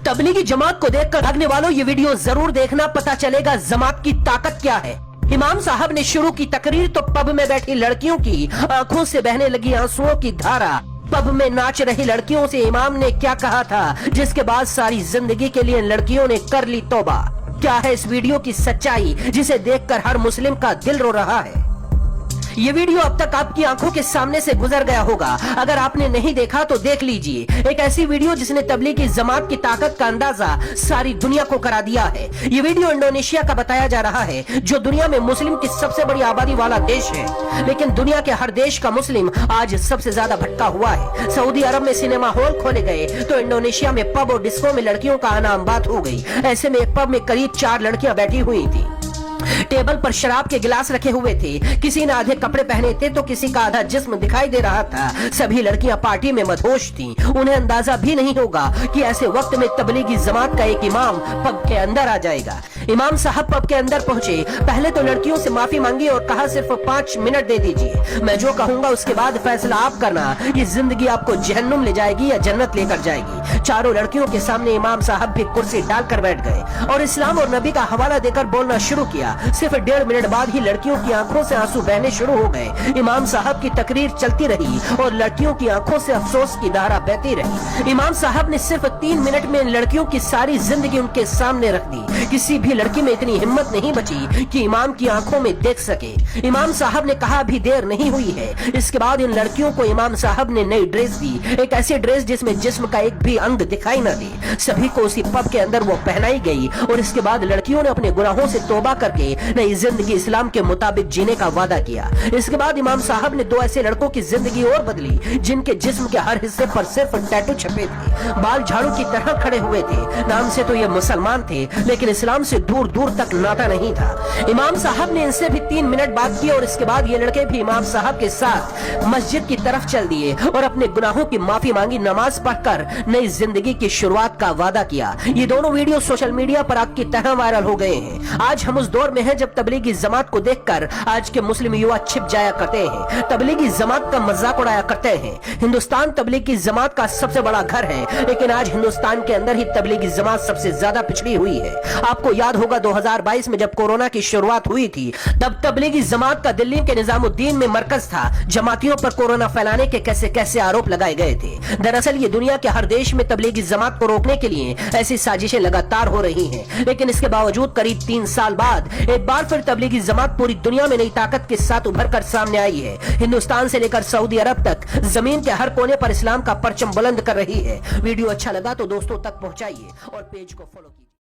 तबलीगी जमात को देखकर भागने वालों ये वीडियो जरूर देखना, पता चलेगा जमात की ताकत क्या है। इमाम साहब ने शुरू की तकरीर तो पब में बैठी लड़कियों की आंखों से बहने लगी आंसुओं की धारा। पब में नाच रही लड़कियों से इमाम ने क्या कहा था, जिसके बाद सारी जिंदगी के लिए लड़कियों ने कर ली तौबा। क्या है इस वीडियो की सच्चाई जिसे देखकर हर मुस्लिम का दिल रो रहा है। ये वीडियो अब तक आपकी आंखों के सामने से गुजर गया होगा, अगर आपने नहीं देखा तो देख लीजिए। एक ऐसी वीडियो जिसने तबलीगी जमात की ताकत का अंदाजा सारी दुनिया को करा दिया है। ये वीडियो इंडोनेशिया का बताया जा रहा है, जो दुनिया में मुस्लिम की सबसे बड़ी आबादी वाला देश है, लेकिन दुनिया के हर देश का मुस्लिम आज सबसे ज्यादा भटका हुआ है। सऊदी अरब में सिनेमा हॉल खोले गए तो इंडोनेशिया में पब और डिस्को में लड़कियों का आना आम बात हो गई। ऐसे में एक पब में करीब 4 लड़कियां बैठी हुई थी। टेबल पर शराब के गिलास रखे हुए थे, किसी ने आधे कपड़े पहने थे तो किसी का आधा जिस्म दिखाई दे रहा था। सभी लड़कियां पार्टी में मदहोश थीं। उन्हें अंदाजा भी नहीं होगा कि ऐसे वक्त में तबलीगी जमात का एक इमाम पब के अंदर आ जाएगा। इमाम साहब पब के अंदर पहुंचे, पहले तो लड़कियों से माफी मांगी और कहा सिर्फ 5 मिनट दे दीजिए, मैं जो कहूंगा उसके बाद फैसला आप करना, ये जिंदगी आपको जहन्नुम ले जाएगी या जन्नत लेकर जाएगी। चारों लड़कियों के सामने इमाम साहब भी कुर्सी डालकर बैठ गए और इस्लाम और नबी का हवाला देकर बोलना शुरू किया। सिर्फ 1.5 मिनट बाद ही लड़कियों की आंखों से आंसू बहने शुरू हो गए। इमाम साहब की तकरीर चलती रही और लड़कियों की आंखों से अफसोस की धारा बहती रही। इमाम साहब ने सिर्फ 3 मिनट में लड़कियों की सारी जिंदगी उनके सामने रख दी। किसी भी लड़की में इतनी हिम्मत नहीं बची कि इमाम की आंखों में देख सके। इमाम साहब ने कहा अभी देर नहीं हुई है। इसके बाद इन लड़कियों को इमाम साहब ने नई ड्रेस दी, एक ऐसी ड्रेस जिसमें जिस्म का एक भी अंग दिखाई न दे। सभी को उसी पब के अंदर वो पहनाई गई और इसके बाद लड़कियों ने अपने गुनाहों से तौबा करके नई जिंदगी इस्लाम के मुताबिक जीने का वादा किया। इसके बाद इमाम साहब ने 2 ऐसे लड़कों की जिंदगी और बदली जिनके जिस्म के हर हिस्से पर सिर्फ टैटू छपे थे, बाल झाड़ू की तरह खड़े हुए थे। नाम से तो ये मुसलमान थे, लेकिन इस्लाम से दूर दूर तक नाता नहीं था। इमाम साहब ने इनसे भी 3 मिनट बात की और इसके बाद ये लड़के भी इमाम साहब के साथ मस्जिद की तरफ चल दिए और अपने गुनाहों की माफी मांगी, नमाज पढ़कर नई जिंदगी की शुरुआत का वादा किया। ये दोनों वीडियो सोशल मीडिया पर आग की तरह वायरल हो गए हैं। आज हम उस दौर में हैं जब तबलीगी जमात को देखकर आज के मुस्लिम युवा छिप जाया करते हैं, तबलीगी जमात का मजाक उड़ाया करते हैं। हिंदुस्तान तबलीगी जमात का सबसे बड़ा घर है, लेकिन आज हिंदुस्तान के अंदर ही तबलीगी जमात सबसे ज्यादा पिछड़ी हुई है। आपको याद होगा 2022 में जब कोरोना की शुरुआत हुई थी, तब तबलीगी जमात का दिल्ली के निजामुद्दीन में मरकज था। जमातियों पर कोरोना फैलाने के कैसे कैसे आरोप लगाए गए थे। दरअसल ये दुनिया के हर देश में तबलीगी जमात को रोकने के लिए ऐसी साजिशें लगातार हो रही हैं, लेकिन इसके बावजूद करीब 3 साल बाद एक बार फिर तबलीगी जमात पूरी दुनिया में नई ताकत के साथ उभर कर सामने आई है। हिंदुस्तान से लेकर सऊदी अरब तक जमीन के हर कोने पर इस्लाम का परचम बुलंद कर रही है। वीडियो अच्छा लगा तो दोस्तों तक पहुंचाइए और पेज को फॉलो कीजिए।